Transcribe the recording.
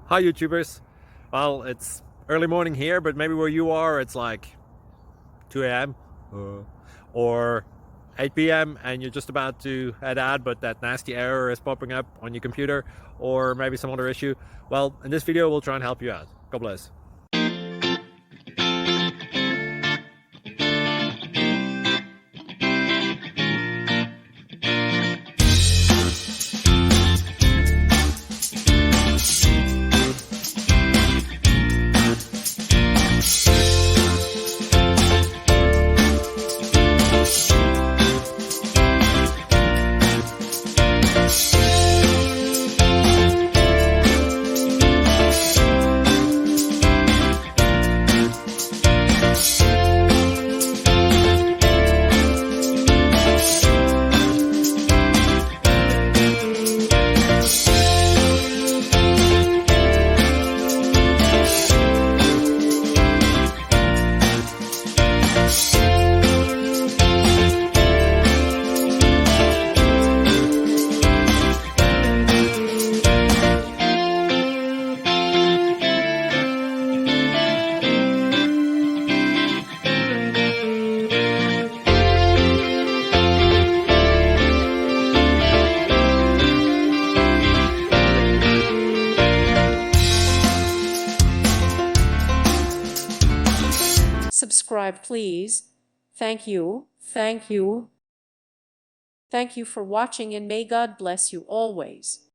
Hi YouTubers. Well, it's early morning here, but maybe where you are it's like 2 a.m. Or 8 p.m. and you're just about to head out, but that nasty error is popping up on your computer, or maybe some other issue. Well, in this video we'll try and help you out. God bless. Subscribe, please. Thank you. Thank you. Thank you for watching, and may God bless you always.